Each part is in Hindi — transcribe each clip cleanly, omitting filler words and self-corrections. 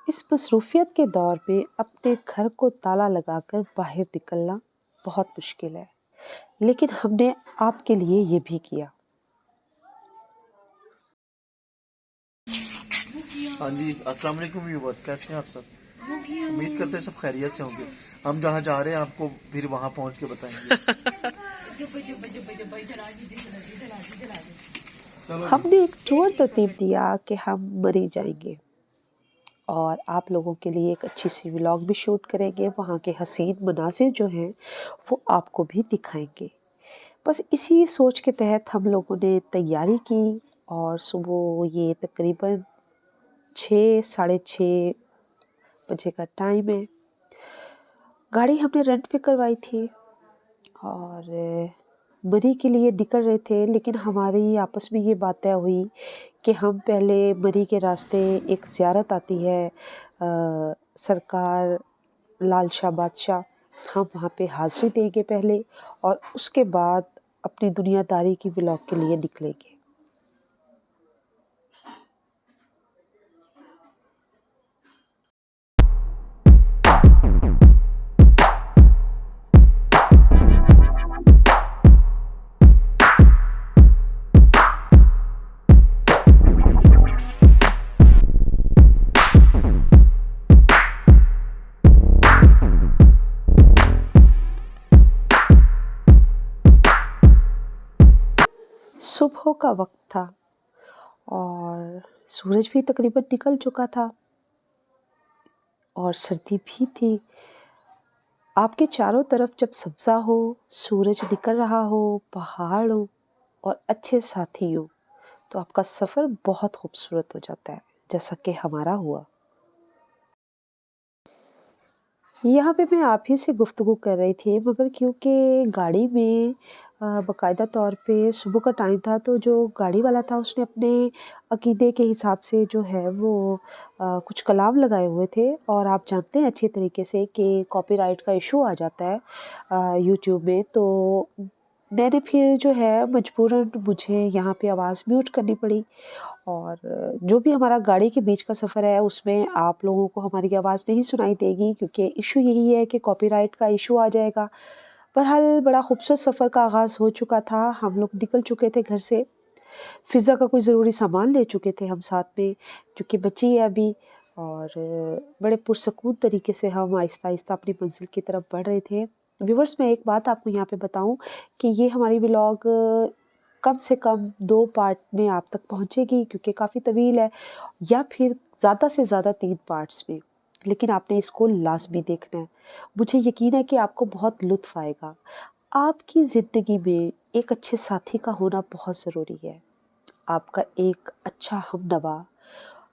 इस मसरूफ़ियत के दौर में अपने घर को ताला लगाकर बाहर निकलना बहुत मुश्किल है, लेकिन हमने आपके लिए ये भी किया। हाँ जी, अस्सलाम वालेकुम व्यूअर्स, कैसे हैं आप सब? उम्मीद करते हैं सब खैरियत से होंगे। हम जहाँ जा रहे हैं आपको फिर वहाँ पहुँच के बताएंगे। चलो जी। हमने एक टूर तरतीब दिया कि हम मरी जाएंगे और आप लोगों के लिए एक अच्छी सी व्लॉग भी शूट करेंगे। वहाँ के हसीन मनाज़िर जो हैं वो आपको भी दिखाएंगे। बस इसी सोच के तहत हम लोगों ने तैयारी की और सुबह ये तकरीबन 6 साढ़े 6 बजे का टाइम है। गाड़ी हमने रेंट पे करवाई थी और मरी के लिए निकल रहे थे, लेकिन हमारी आपस में ये बात तय हुई कि हम पहले मरी के रास्ते एक ज़ियारत आती है सरकार लाल शाह बादशाह, हम वहाँ पे हाज़िरी देंगे पहले और उसके बाद अपनी दुनियादारी की व्लॉग के लिए निकलेंगे। सुबह का वक्त था और सूरज भी तकरीबन निकल चुका था और सर्दी भी थी। आपके चारों तरफ जब सब्ज़ा हो, सूरज निकल रहा हो, पहाड़ हो और अच्छे साथी हो, तो आपका सफ़र बहुत खूबसूरत हो जाता है, जैसा कि हमारा हुआ। यहाँ पे मैं आप ही से गुफ्तगू कर रही थी, मगर क्योंकि गाड़ी में बाकायदा तौर पे सुबह का टाइम था, तो जो गाड़ी वाला था उसने अपने अकीदे के हिसाब से जो है वो कुछ कलाम लगाए हुए थे और आप जानते हैं अच्छे तरीके से कि कॉपीराइट का इशू आ जाता है यूट्यूब में। तो मैंने फिर जो है मजबूरन मुझे यहाँ पे आवाज़ म्यूट करनी पड़ी और जो भी हमारा गाड़ी के बीच का सफ़र है उसमें आप लोगों को हमारी आवाज़ नहीं सुनाई देगी, क्योंकि इशू यही है कि कॉपीराइट का इशू आ जाएगा। बहरहाल बड़ा खूबसूरत सफ़र का आगाज़ हो चुका था, हम लोग निकल चुके थे घर से। फ़िज़ा का कुछ ज़रूरी सामान ले चुके थे हम साथ में, क्योंकि बच्ची है अभी और बड़े पुरसकून तरीके से हम आहिस्ता-आहिस्ता अपनी मंज़िल की तरफ बढ़ रहे थे। व्यूअर्स, मैं एक बात आपको यहाँ पे बताऊँ कि ये हमारी व्लॉग कम से कम 2 पार्ट में आप तक पहुँचेगी, क्योंकि काफ़ी तवील है, या फिर ज़्यादा से ज़्यादा 3 पार्ट्स में, लेकिन आपने इसको लाज़मी देखना है। मुझे यकीन है कि आपको बहुत लुत्फ़ आएगा। आपकी ज़िंदगी में एक अच्छे साथी का होना बहुत ज़रूरी है। आपका एक अच्छा हमनवा,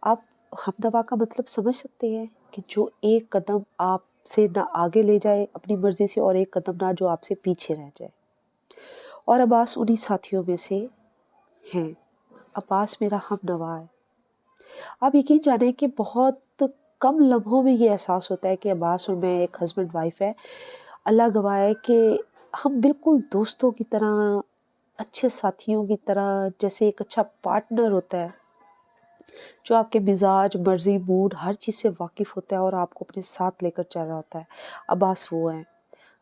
आप हमनवा का मतलब समझ सकते हैं कि जो एक कदम आपसे ना आगे ले जाए अपनी मर्ज़ी से और एक कदम ना जो आपसे पीछे रह जाए। और अब्बास उन्हीं साथियों में से हैं। अब्बास मेरा हमनवा है। आप यकीन जानें कि बहुत कम लम्हों में ये एहसास होता है कि अब्बास और मैं एक हस्बैंड वाइफ़ है। अल्लाह गवाह है कि हम बिल्कुल दोस्तों की तरह, अच्छे साथियों की तरह, जैसे एक अच्छा पार्टनर होता है, जो आपके मिज़ाज, मर्ज़ी, मूड हर चीज़ से वाकिफ़ होता है और आपको अपने साथ लेकर चल रहा होता है। अब्बास वो हैं।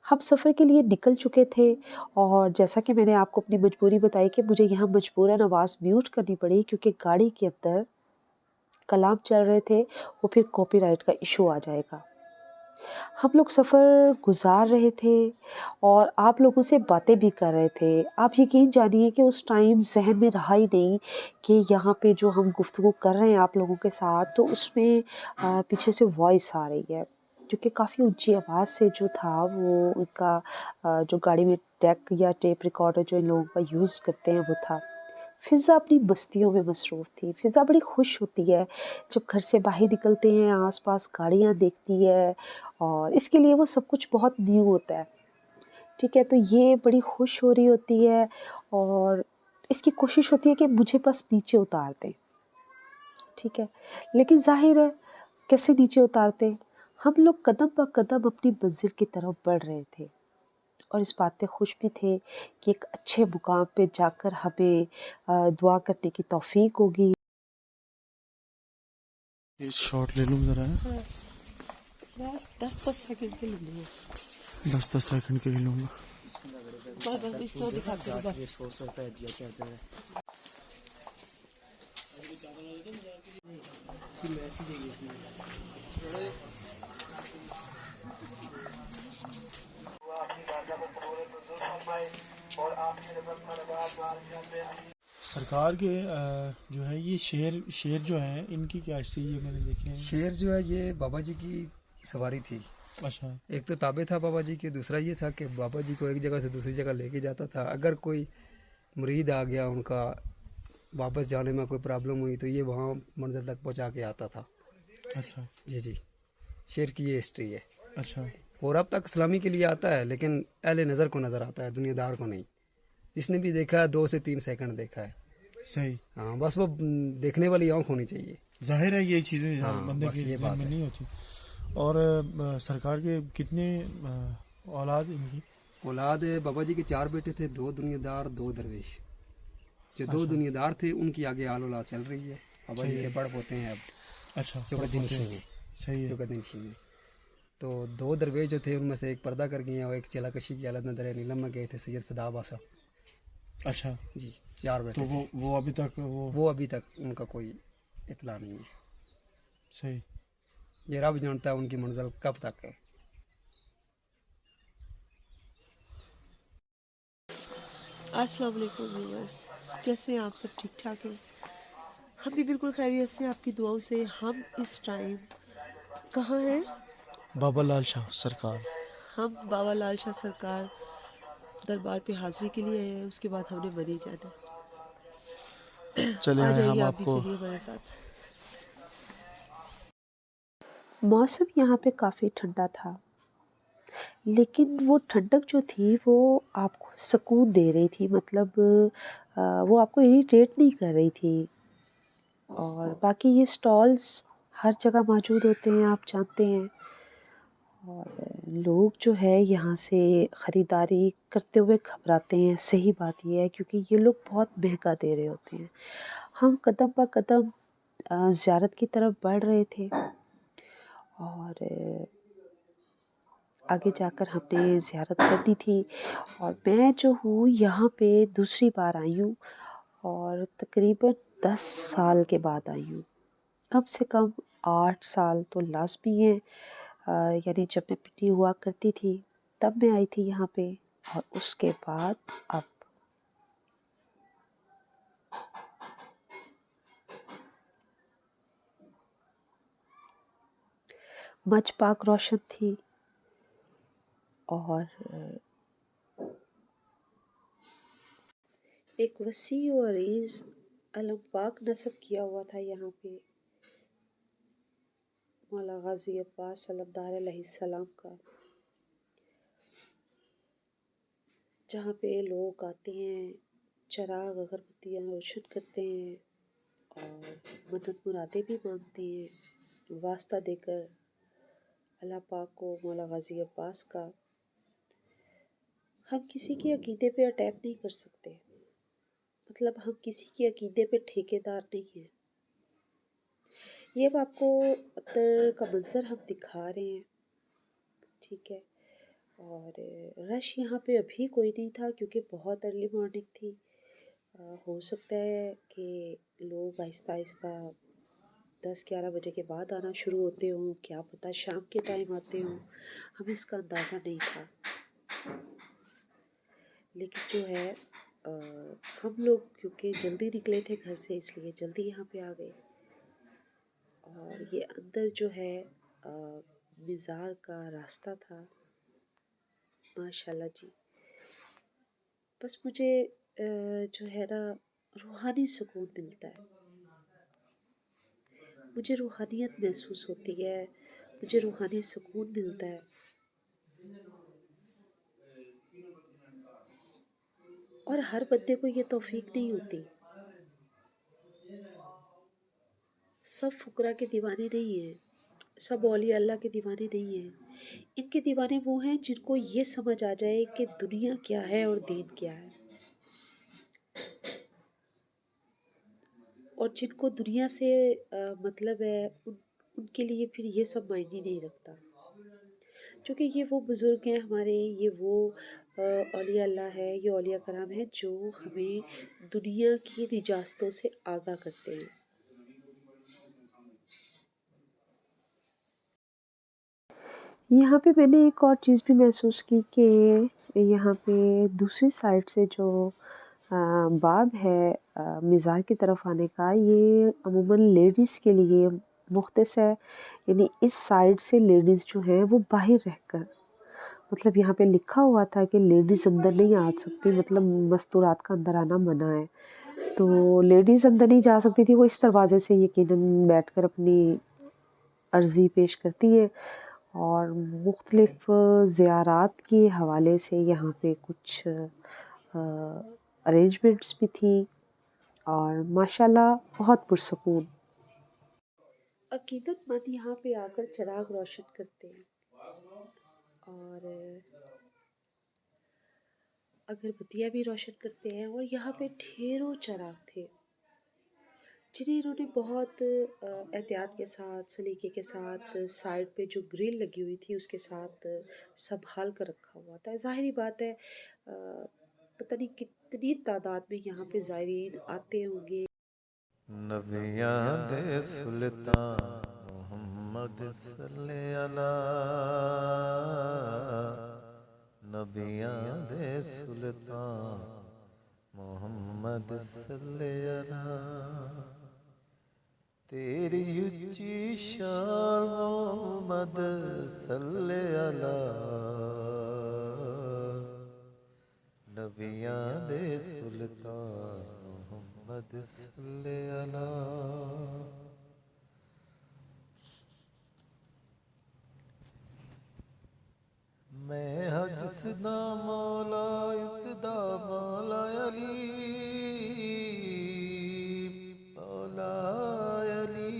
हम सफ़र के लिए निकल चुके थे और जैसा कि मैंने आपको अपनी मजबूरी बताई कि मुझे यहाँ मजबूरन आवाज़ म्यूट करनी पड़ी, क्योंकि गाड़ी के अंदर कलाम चल रहे थे, वो फिर कॉपीराइट का इशू आ जाएगा। हम लोग सफ़र गुज़ार रहे थे और आप लोगों से बातें भी कर रहे थे। आप यकीन जानिए कि उस टाइम ज़हन में रहा ही नहीं कि यहाँ पे जो हम गुफ्तगू कर रहे हैं आप लोगों के साथ, तो उसमें पीछे से वॉइस आ रही है, क्योंकि काफ़ी ऊँची आवाज़ से जो था वो उनका जो गाड़ी में डेक या टेप रिकॉर्डर जो इन लोगों का यूज़ करते हैं वो था। फ़िज़ा अपनी मस्तियों में मसरूफ़ थी। फ़िज़ा बड़ी खुश होती है जब घर से बाहर निकलते हैं, आस-पास गाड़ियाँ देखती है और इसके लिए वो सब कुछ बहुत न्यू होता है। ठीक है, तो ये बड़ी खुश हो रही होती है और इसकी कोशिश होती है कि मुझे बस नीचे उतार दें। ठीक है, लेकिन ज़ाहिर है कैसे नीचे उतारते? हम लोग कदम ब कदम अपनी मंज़िल की तरफ बढ़ रहे थे और इस बात पे खुश भी थे कि एक अच्छे मुकाम पे जाकर हमें दुआ करने की तौफ़ीक होगी। इस शॉट ले लूँ जरा, हाँ, बस 10-10 सेकंड के लिए लिए। 10-10 सेकंड के लिए लूँगा। बस बस इस तरह दिखाते हो बस। सरकार के जो है ये शेर शेर जो है इनकी क्या हिस्ट्री है, मैंने देखे हैं। शेर जो है ये बाबा जी की सवारी थी। अच्छा एक तो ताबे था बाबा जी के, दूसरा ये था कि बाबा जी को एक जगह से दूसरी जगह लेके जाता था। अगर कोई मुरीद आ गया उनका, वापस जाने में कोई प्रॉब्लम हुई तो ये वहाँ मंजिल तक पहुँचा के आता था। अच्छा जी जी, शेर की ये हिस्ट्री है। अच्छा और अब तक सलामी के लिए आता है, लेकिन अहले नज़र को नज़र आता है, दुनियादार को नहीं। जिसने भी देखा है 2 से 3 सेकंड देखा है। सही। हाँ, बस वो देखने वाली आँख होनी चाहिए। जाहिर है ये चीज़ें हाँ, बंदे बस के ये जहन बात में है। नहीं होती। और सरकार के कितने औलाद इनकी। औलाद बाबा जी के 4 बेटे थे, 2 दुनियादार 2 दरवेश। जो 2 अच्छा दुनियादार थे उनकी आगे आल औलाद चल रही है। बाबा जी सही के है। बड़ पोते हैं अब, अच्छा शौकत होते नशी हैं। में। सही है। शौकत नशी में तो 2 दरवेश जो थे उनमें से एक पर्दा कर गए और एक चेलाकशी की हालत में दरिया नीलम में गए थे, सैयद फिदा बासा अच्छा जी। 4 तो बेटे थे। वो अभी तक वो। वो अभी तक उनका कोई इतला नहीं है। सही। ये रब जानता है उनकी मंजिल कब तक है। अस्सलाम वालेकुम व्यूअर्स, कैसे हैं आप? सब ठीक ठाक हैं? हम भी बिल्कुल खैरियत से, आपकी दुआओं से। हम इस टाइम कहाँ हैं? बाबा लाल शाह सरकार। हम बाबा लाल शाह सरकार दरबार पे हाज़िरी के लिए आए हैं, उसके बाद हमने मरी जाना। चले आ आए जाइए, हम आप भी आपको। चलिए हमारे साथ। मौसम यहाँ पे काफ़ी ठंडा था, लेकिन वो ठंडक जो थी वो आपको सुकून दे रही थी। मतलब वो आपको इरिटेट नहीं कर रही थी। और बाकी ये स्टॉल्स हर जगह मौजूद होते हैं, आप जानते हैं। और लोग जो है यहाँ से ख़रीदारी करते हुए घबराते हैं। सही बात ये है, क्योंकि ये लोग बहुत महंगा दे रहे होते हैं। हम कदम ब कदम ज़ियारत की तरफ बढ़ रहे थे, और आगे जाकर हमने ज़ियारत करनी थी। और मैं जो हूँ यहाँ पे दूसरी बार आई हूँ, और तकरीबन 10 साल के बाद आई हूँ। कम से कम 8 साल तो लाज़मी हैं। यानी जब मैं पिटी हुआ करती थी तब मैं आई थी यहाँ पे, और उसके बाद अब। मंच पाक रोशन थी, और एक वसी और अरीज़ अलम पाक नस्ब किया हुआ था यहाँ पे, मौला गाजी अब्बास सल्लल्लाहु अलैहि सल्लम का, जहाँ पे लोग आते हैं, चराग अगरबत्तियाँ रोशन करते हैं और मन्नत मुरादें भी मांगते हैं, वास्ता देकर अल्लाह पाक को, मौला गाजी अब्बास का। हम किसी के अकीदे पे अटैक नहीं कर सकते, मतलब हम किसी के अकीदे पे ठेकेदार नहीं हैं। ये अब आपको अत्तर का मंज़र हम दिखा रहे हैं, ठीक है। और रश यहाँ पे अभी कोई नहीं था, क्योंकि बहुत अर्ली मॉर्निंग थी। हो सकता है कि लोग आहिस्ता आहिस्ता 10-11 बजे के बाद आना शुरू होते हों, क्या पता शाम के टाइम आते हों, हमें इसका अंदाज़ा नहीं था। लेकिन जो है हम लोग क्योंकि जल्दी निकले थे घर से, इसलिए जल्दी यहाँ पे आ गए। और ये अंदर जो है मज़ार का रास्ता था, माशाल्लाह जी। बस मुझे जो है ना, रूहानी सुकून मिलता है, मुझे रूहानियत महसूस होती है, मुझे रूहानी सुकून मिलता है। और हर बंदे को ये तौफीक नहीं होती। सब फुकरा के दीवाने नहीं हैं, सब औलिया अल्लाह के दीवाने नहीं हैं। इनके दीवाने वो हैं जिनको ये समझ आ जाए कि दुनिया क्या है और दीन क्या है। और जिनको दुनिया से मतलब है, उनके लिए फिर ये सब मायने नहीं रखता, क्योंकि ये वो बुज़ुर्ग हैं हमारे, ये वो औलिया अल्लाह है, ये औलिया कराम है जो हमें दुनिया की निजास्तों से आगाह करते हैं। यहाँ पे मैंने एक और चीज़ भी महसूस की कि यहाँ पे दूसरी साइड से जो बाब है मज़ार की तरफ आने का, ये अमूमन लेडीज़ के लिए मुख्तस है। यानी इस साइड से लेडीज़ जो हैं वो बाहर रहकर, मतलब यहाँ पे लिखा हुआ था कि लेडीज़ अंदर नहीं आ सकती, मतलब मस्तूरात का अंदर आना मना है। तो लेडीज़ अंदर नहीं जा सकती थी, वो इस दरवाज़े से यकीनन बैठकर अपनी अर्ज़ी पेश करती हैं। और मुख्तलिफ़ ज़ियारात के हवाले से यहाँ पे कुछ अरेंजमेंट्स भी थी और माशाल्लाह बहुत पुरसकून। अकीदतमंद यहाँ पे आकर चिराग रोशन करते हैं और अगरबत्तियाँ भी रोशन करते हैं, और यहाँ पे ढेरों चिराग थे जिन्हें इन्होंने बहुत एहतियात के साथ, सलीके के साथ साइड पे जो ग्रिल लगी हुई थी उसके साथ संभाल कर रखा हुआ था। ज़ाहिरी बात है पता नहीं कितनी तादाद में यहाँ पे ज़ायरीन आते होंगे। नबियां दे सुल्तान मोहम्मद सल्ले अला नबियां दे सुल्तान मोहम्मद सल्ले अला तेरी उच्ची शान मोहम्मद सल्ले अला नबियां दे सुल्तान मोहम्मद सल्ले अला। मैं हज सदा मौला इसदा मौला अली मौला अली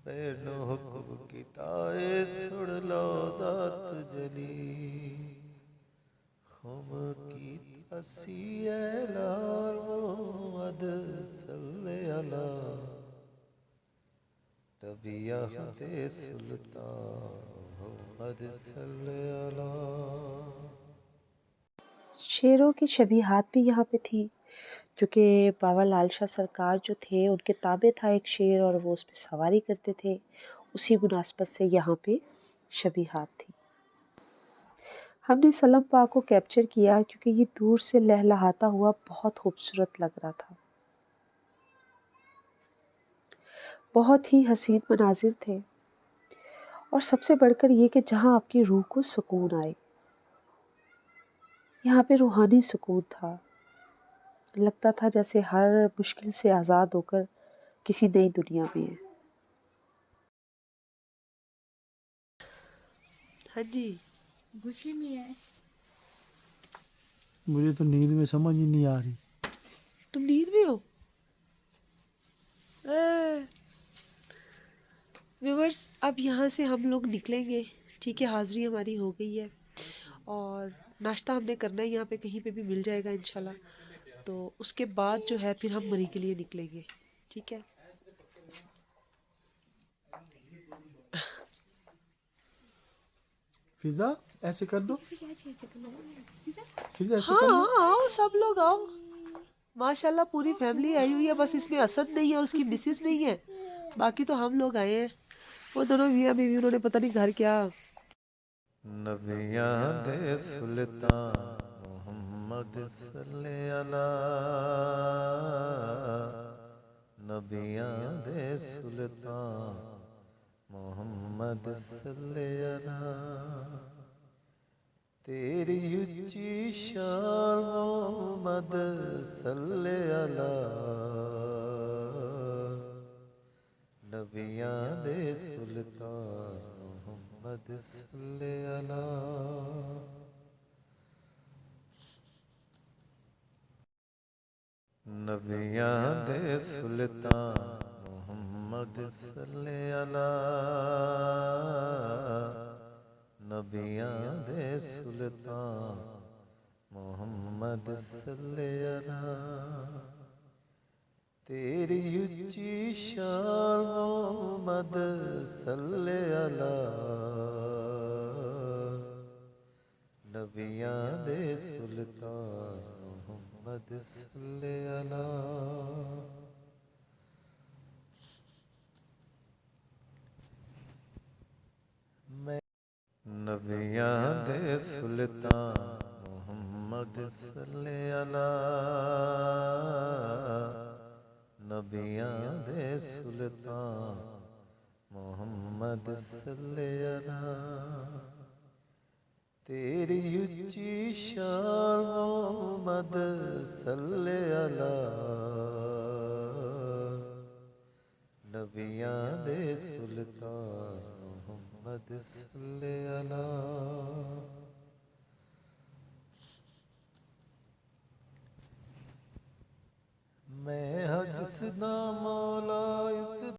पैनो हुक्म किताए सुन लो जात जली खुम की तसी ऐलान मोहम्मद सल्ले अला नबियां दे सुल्तान मोहम्मद सल्ले अला। शेरों की शबीहात भी यहाँ पे थी, क्योंकि बाबा लाल शाह सरकार जो थे उनके ताबे था एक शेर और वो उस पे सवारी करते थे, उसी मुनासबत से यहाँ पे शबीहात थी। हमने सलम पाक को कैप्चर किया क्योंकि ये दूर से लहलहाता हुआ बहुत खूबसूरत लग रहा था। बहुत ही हसीन मनाजिर थे, और सबसे बढ़कर ये कि जहाँ आपकी रूह को सुकून आए, यहाँ पे रूहानी सुकून था। लगता था जैसे हर मुश्किल से आज़ाद होकर किसी नई दुनिया में है। हाँ जी, गुस्से में है। मुझे तो नींद में समझ ही नहीं आ रही। तुम नींद में हो? व्यूवर्स, अब यहाँ से हम लोग निकलेंगे। ठीक है, हाज़िरी हमारी हो गई है और नाश्ता हमने करना है, यहाँ पे कहीं पे भी मिल जाएगा इंशाल्लाह। तो उसके बाद जो है फिर हम मरी के लिए निकलेंगे। ठीक है, फिजा ऐसे कर दो, फिजा ऐसे हाँ कर लो। हाँ, आओ सब लोग आओ। माशाल्लाह पूरी फैमिली आई हुई है, बस इसमें असद नहीं है और उसकी मिसेस नहीं है, बाकी तो हम लोग आए हैं। वो दोनों मियाँ बीवी उन्होंने पता नहीं घर क्या। नबियां दे सुल्तान मोहम्मद सल्ले अला नबियां दे सुल्तान मोहम्मद सल्ले अला तेरी उच्ची शान मोहम्मद सल्ले अला नबियां दे सुल्तान मोहम्मद सल्ले अला। नबियां दे सुल्तान मोहम्मद सल्ले अला नबियां दे सुल्तान मोहम्मद सल्ले अला तेरी उच्ची शान मोहम्मद सल्ले अला नबियां दे सुल्तान मोहम्मद सल्ले अला। मैं नबियां दे सुल्तान मोहम्मद सल्ले अला नबियां दे सुल्तान मोहम्मद सल्ले अला। तेरी उच्ची शान मोहम्मद सल्ले अला नबियां दे सुल्तान मोहम्मद सल्ले अला। मैं हज सदा मौला इस